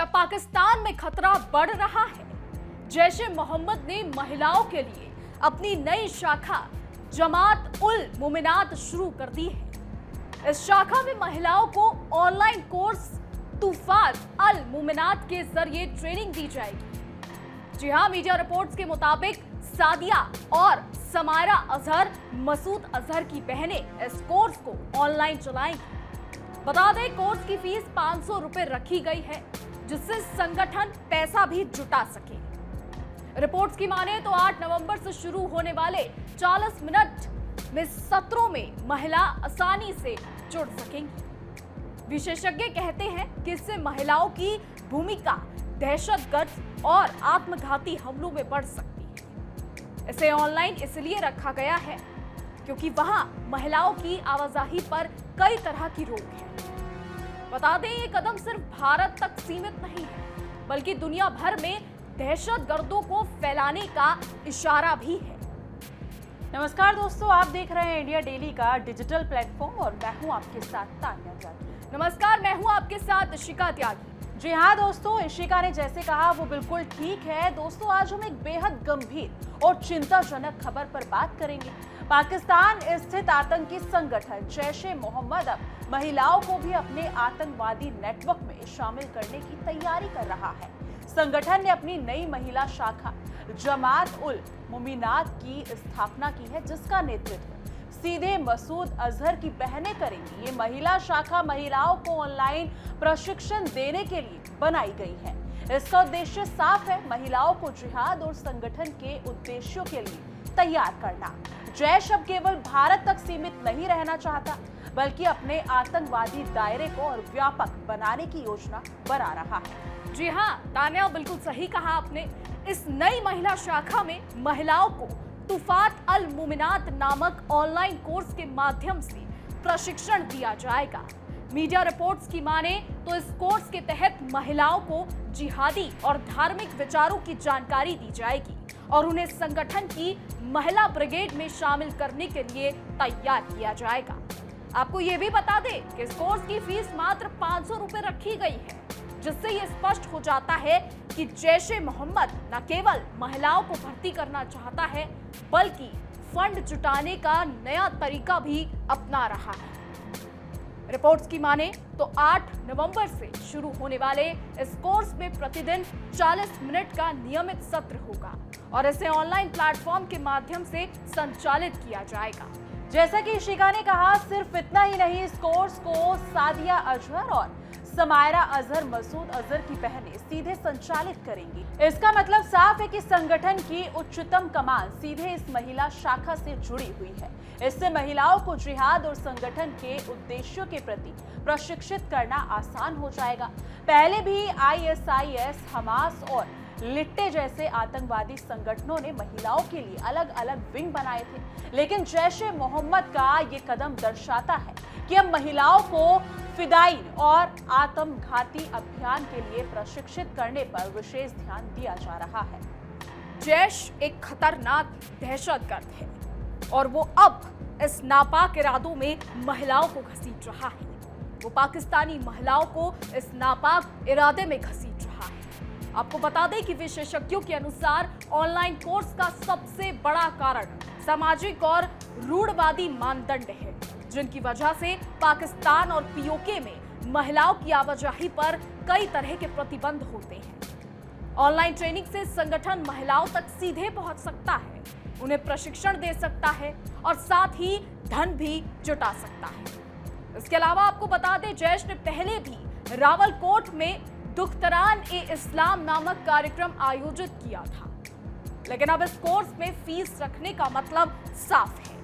क्या पाकिस्तान में खतरा बढ़ रहा है? जैश ए मोहम्मद ने महिलाओं के लिए अपनी नई शाखा जमात उल मोमिनात शुरू कर दी है। इस शाखा में महिलाओं को ऑनलाइन कोर्स तुफात अल मोमिनात के जरिए ट्रेनिंग दी जाएगी। जी हां, मीडिया रिपोर्ट्स के मुताबिक सादिया और समायरा अजहर मसूद अजहर की बहनें इस कोर्स को ऑनलाइन चलाएंगी। बता दें, कोर्स की फीस 500 रुपए रखी गई है, जिससे संगठन पैसा भी जुटा सके। रिपोर्ट्स की माने तो 8 नवंबर से शुरू होने वाले 40 मिनट में सत्रों में महिला आसानी से जुड़ सकेंगी। विशेषज्ञ कहते हैं कि इससे महिलाओं की भूमिका दहशतगर्द और आत्मघाती हमलों में बढ़ सकती है। इसे ऑनलाइन इसलिए रखा गया है क्योंकि वहां महिलाओं की आवाजाही पर कई तरह की रोक है। बता दें, ये कदम सिर्फ भारत तक सीमित नहीं है, बल्कि दुनिया भर में दहशतगर्दों को फैलाने का इशारा भी है। नमस्कार दोस्तों, आप देख रहे हैं इंडिया डेली का डिजिटल प्लेटफॉर्म और मैं हूं आपके साथ तान्या त्यागी। नमस्कार, मैं हूं आपके साथ इशिका त्यागी। जी हाँ दोस्तों, इशिका ने जैसे कहा वो बिल्कुल ठीक है। दोस्तों, आज हम एक बेहद गंभीर और चिंताजनक खबर पर बात करेंगे। पाकिस्तान स्थित आतंकी संगठन जैश ए मोहम्मद अब महिलाओं को भी अपने आतंकवादी नेटवर्क में शामिल करने की तैयारी कर रहा है। संगठन ने अपनी नई महिला शाखा जमात उल मोमिनात की स्थापना की है, जिसका नेतृत्व सीधे मसूद अजहर की बहनें करेंगी। ये महिला शाखा महिलाओं को ऑनलाइन प्रशिक्षण देने के लिए बनाई गई है। इसका उद्देश्य साफ है, महिलाओं को जिहाद और संगठन के उद्देश्यों के लिए तैयार करना। जैश अब केवल भारत तक सीमित नहीं रहना चाहता, बल्कि अपने आतंकवादी दायरे को और व्यापक बनाने की योजना बना रहा है। जी हाँ तान्या, बिल्कुल सही कहा आपने। इस नई महिला शाखा में महिलाओं को तुफात अल मोमिनात नामक ऑनलाइन कोर्स के माध्यम से प्रशिक्षण दिया जाएगा। मीडिया रिपोर्ट्स की माने तो इस कोर्स के तहत महिलाओं को जिहादी और धार्मिक विचारों की जानकारी दी जाएगी और उन्हें संगठन की महिला ब्रिगेड में शामिल करने के लिए तैयार किया जाएगा। आपको ये भी बता दें कि इस कोर्स की फीस मात्र 500 रुपए रखी गई है, जिससे ये स्पष्ट हो जाता है कि जैश ए मोहम्मद न केवल महिलाओं को भर्ती करना चाहता है, बल्कि फंड जुटाने का नया तरीका भी अपना रहा है। रिपोर्ट्स की माने तो 8 नवंबर से शुरू होने वाले इस कोर्स में प्रतिदिन 40 मिनट का नियमित सत्र होगा और इसे ऑनलाइन प्लेटफॉर्म के माध्यम से संचालित किया जाएगा। जैसा कि इशिका ने कहा, सिर्फ इतना ही नहीं, इस कोर्स को सादिया अजहर और समायरा अजहर मसूद अजहर की बहनें सीधे संचालित करेंगी। इसका मतलब साफ है कि संगठन की उच्चतम कमान सीधे इस महिला शाखा से जुड़ी हुई है। इससे महिलाओं को जिहाद और संगठन के उद्देश्यों के प्रति प्रशिक्षित करना आसान हो जाएगा। पहले भी ISIS, हमास और लिट्टे जैसे आतंकवादी संगठनों ने महिलाओं के लिए अलग अलग विंग बनाए थे, लेकिन जैश ए मोहम्मद का ये कदम दर्शाता है कि अब महिलाओं को फिदाइन और आत्मघाती अभियान के लिए प्रशिक्षित करने पर विशेष ध्यान दिया जा रहा है। जैश एक खतरनाक दहशतगर्द है और वो अब इस नापाक इरादों में महिलाओं को घसीट रहा है। वो पाकिस्तानी महिलाओं को इस नापाक इरादे में घसीट रहा है। आपको बता दें कि विशेषज्ञों के अनुसार ऑनलाइन कोर्स का सबसे बड़ा कारण सामाजिक और रूढ़वादी मानदंड है, जिनकी वजह से पाकिस्तान और POK में महिलाओं की आवाजाही पर कई तरह के प्रतिबंध होते हैं। ऑनलाइन ट्रेनिंग से संगठन महिलाओं तक सीधे पहुंच सकता है, उन्हें प्रशिक्षण दे सकता है और साथ ही धन भी जुटा सकता है। इसके अलावा आपको बता दें, जैश ने पहले भी रावलकोट में दुख्तरान ए इस्लाम नामक कार्यक्रम आयोजित किया था, लेकिन अब इस कोर्स में फीस रखने का मतलब साफ है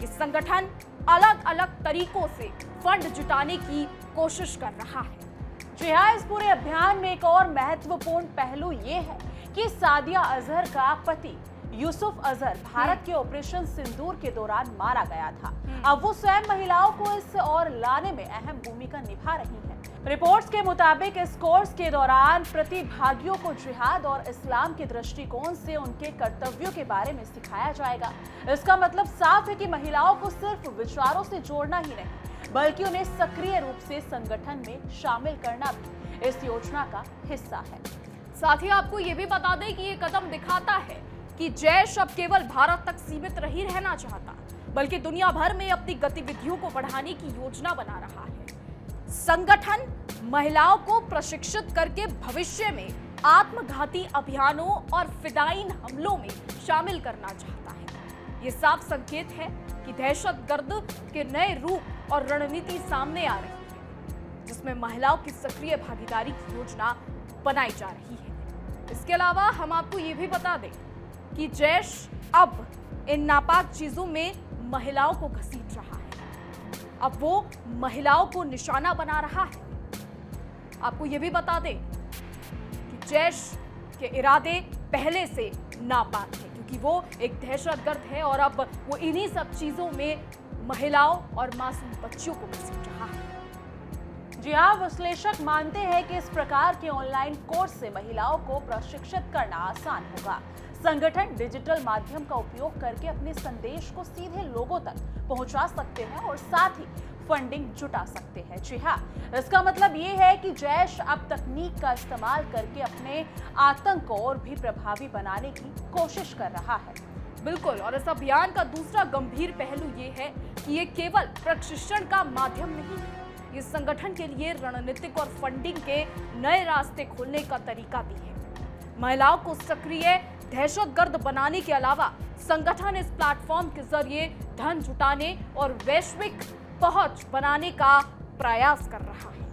कि संगठन अलग अलग तरीकों से फंड जुटाने की कोशिश कर रहा है। जी हाँ, इस पूरे अभियान में एक और महत्वपूर्ण पहलू ये है कि सादिया अजहर का पति यूसुफ अजहर भारत के ऑपरेशन सिंदूर के दौरान मारा गया था। अब वो स्वयं महिलाओं को इस ओर लाने में अहम भूमिका निभा रही है। रिपोर्ट्स के मुताबिक इस कोर्स के दौरान प्रतिभागियों को जिहाद और इस्लाम के दृष्टिकोण से उनके कर्तव्यों के बारे में सिखाया जाएगा। इसका मतलब साफ है कि महिलाओं को सिर्फ विचारों से जोड़ना ही नहीं, बल्कि उन्हें सक्रिय रूप से संगठन में शामिल करना भी इस योजना का हिस्सा है। साथ ही आपको ये भी बता दें कि ये कदम दिखाता है कि जैश अब केवल भारत तक सीमित नहीं रहना चाहता, बल्कि दुनिया भर में अपनी गतिविधियों को बढ़ाने की योजना बना रहा है। संगठन महिलाओं को प्रशिक्षित करके भविष्य में आत्मघाती अभियानों और फिदायीन हमलों में शामिल करना चाहता है। ये साफ संकेत है कि दहशतगर्द के नए रूप और रणनीति सामने आ रही है, जिसमें महिलाओं की सक्रिय भागीदारी की योजना बनाई जा रही है। इसके अलावा हम आपको ये भी बता दें कि जैश अब इन नापाक चीजों में महिलाओं को घसीट रहा है। अब वो महिलाओं को निशाना बना रहा है। आपको ये भी बता दें कि जैश के इरादे पहले से नापाक है, क्योंकि वो एक दहशतगर्द है और अब वो इन्हीं सब चीजों में महिलाओं और मासूम बच्चियों को घसीट रहा है। जी हाँ, विश्लेषक मानते हैं कि इस प्रकार के ऑनलाइन कोर्स से महिलाओं को प्रशिक्षित करना आसान होगा। संगठन डिजिटल माध्यम का उपयोग करके अपने संदेश को सीधे लोगों तक पहुंचा सकते हैं और साथ ही फंडिंग जुटा सकते हैं। जी हाँ, इसका मतलब ये है कि जैश अब तकनीक का इस्तेमाल करके अपने आतंक को और भी प्रभावी बनाने की कोशिश कर रहा है। बिल्कुल, और इस अभियान का दूसरा गंभीर पहलू ये है कि ये केवल प्रशिक्षण का माध्यम नहीं है, ये संगठन के लिए रणनीतिक और फंडिंग के नए रास्ते खोलने का तरीका भी है। महिलाओं को सक्रिय दहशतगर्द बनाने के अलावा संगठन इस प्लेटफॉर्म के जरिए धन जुटाने और वैश्विक पहुंच बनाने का प्रयास कर रहा है।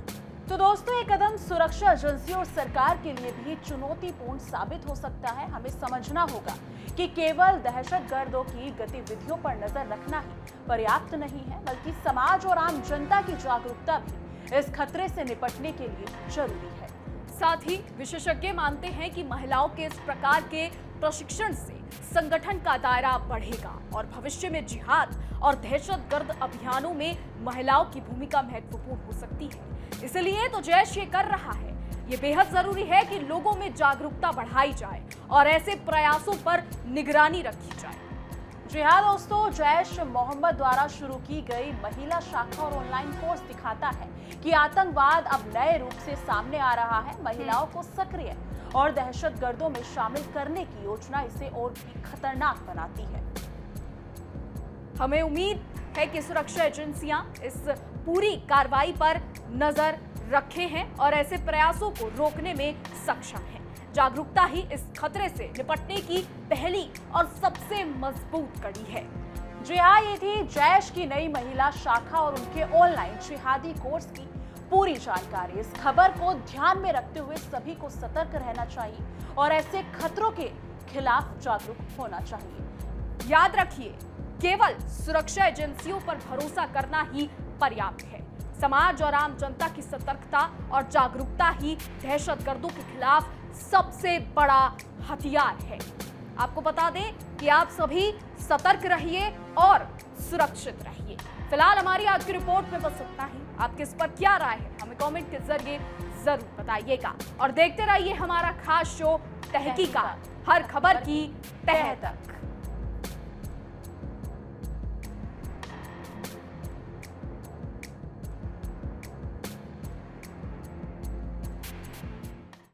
तो दोस्तों, ये कदम सुरक्षा एजेंसियों और सरकार के लिए भी चुनौतीपूर्ण साबित हो सकता है। हमें समझना होगा कि केवल दहशतगर्दों की गतिविधियों पर नजर रखना ही पर्याप्त नहीं है, बल्कि समाज और आम जनता की जागरूकता भी इस खतरे से निपटने के लिए जरूरी है। साथ ही विशेषज्ञ मानते हैं कि महिलाओं के इस प्रकार के प्रशिक्षण से संगठन का दायरा बढ़ेगा और भविष्य में जिहाद और दहशतगर्द अभियानों में महिलाओं की भूमिका महत्वपूर्ण हो सकती है। इसलिए तो जैश ये कर रहा है। ये बेहद जरूरी है कि लोगों में जागरूकता बढ़ाई जाए और ऐसे प्रयासों पर निगरानी रखी जाए। जी हाँ दोस्तों, जैश मोहम्मद द्वारा शुरू की गई महिला शाखा और ऑनलाइन कोर्स दिखाता है कि आतंकवाद अब नए रूप से सामने आ रहा है। महिलाओं को सक्रिय और दहशतगर्दों में शामिल करने की योजना इसे और भी खतरनाक बनाती है। हमें उम्मीद है कि सुरक्षा एजेंसियां इस पूरी कार्रवाई पर नजर रखे हैं और ऐसे प्रयासों को रोकने में सक्षम हैं। जागरूकता ही इस खतरे से निपटने की पहली और सबसे मजबूत कड़ी है। जी हाँ, ये थी जैश की नई महिला शाखा और उनके ऑनलाइन जिहादी कोर्स की पूरी जानकारी। इस खबर को ध्यान में रखते हुए सभी को सतर्क रहना चाहिए और ऐसे खतरों के खिलाफ जागरूक होना चाहिए। याद रखिए, केवल सुरक्षा एजेंसियों पर भरोसा करना ही पर्याप्त है। समाज और आम जनता की सतर्कता और जागरूकता ही दहशतगर्दों के खिलाफ सबसे बड़ा हथियार है। आपको बता दें कि आप सभी सतर्क रहिए और सुरक्षित रहिए। फिलहाल हमारी आज की रिपोर्ट में बस इतना ही। आपके इस पर क्या राय है, हमें कमेंट के जरिए जरूर बताइएगा और देखते रहिए हमारा खास शो तहकीकात, हर खबर की तह तक।